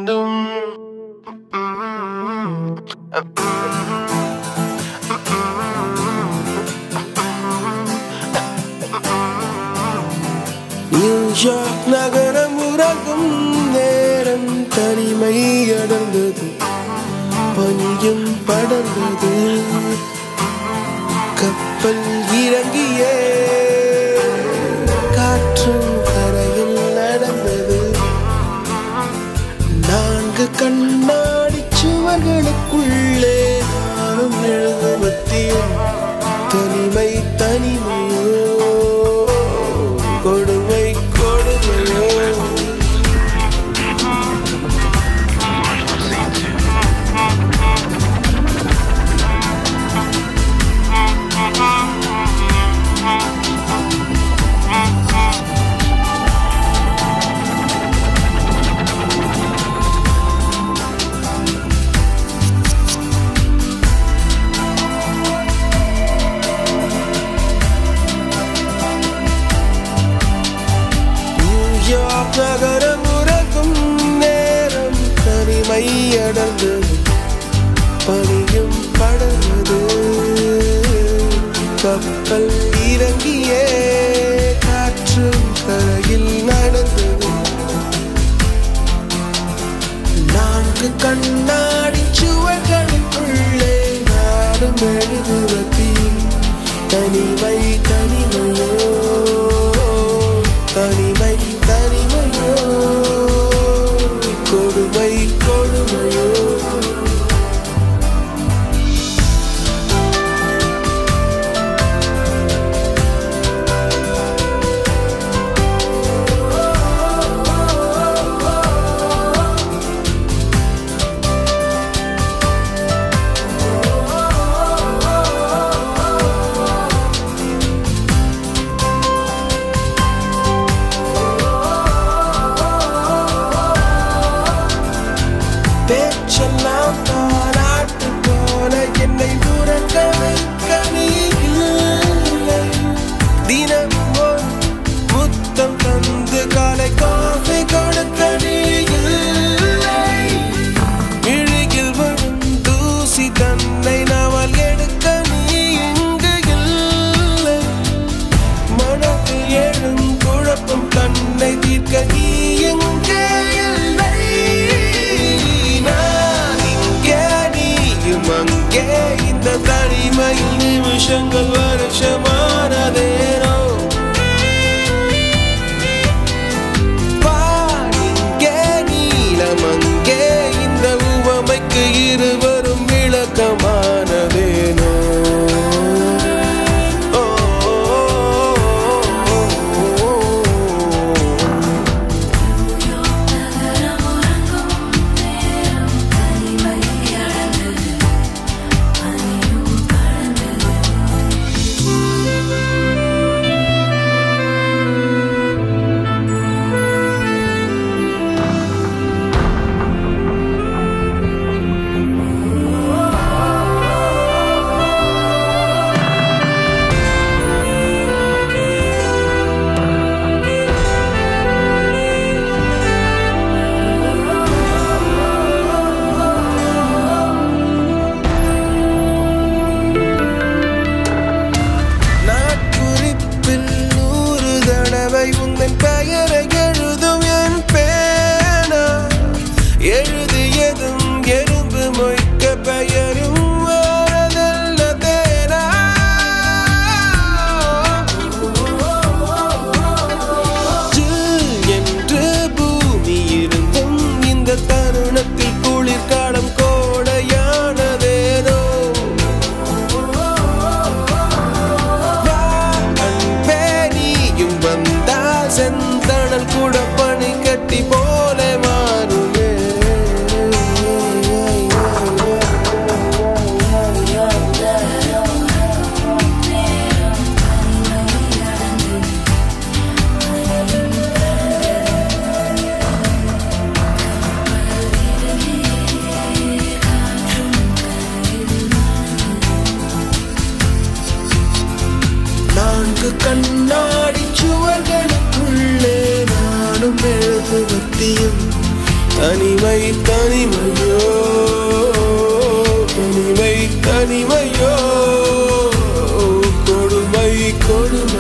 வேண்டும். நியூயார்க் நகரம் உறங்கும் நேரம் தனிமை அடர்ந்தது, பனியும் படர்ந்தது. கப்பல் இறங்கியே காற்றும் கரையில் நடந்தது. 4 கண்ணாடி சுவர்களுக்குள்ளே நானும் எழுதுவத்தியும் தனிமை தனிமையோ கொடுமை கொடுமையோ. நகரம் உறங்கும் நேரம் தனிமை அடர்ந்தது, பனியும் படர்ந்தது. கப்பல் இறங்கியே காற்றும் கரையில் நடந்தது. 4 கண்ணாடி சுவர்களுக்குள்ளே நாடும் எழுதுவதி தனிமை தனிமையோ தனிமை தனிமையோ கொடுமை கொடுமையோ. பேச்செல்லாம் தாராட்டு போல என்னை உறங்க வைக்க நீ இல்லை. தினமும் ஒரு முத்தம் தந்து காலை காஃபி கொடுக்க நீ இல்லை. இழுகில் வரும் தூசி தன்னை நாவல் எடுக்க நீ இங்கு இல்லை. மனதில் எழும் குழப்பம் தன்னை தீர்க்க நீ எங்கே இல்லை. அங்கே இந்த தனிமையில் நிமிஷங்கள் வருஷமானதேனோ. இங்கே நீளம் அங்கே இந்த உவமைக்கு இருவரும் விளக்கமானதேனோ. தனிமை தனிமையோ தனிமை தனிமையோ கொடுமை கொடுமை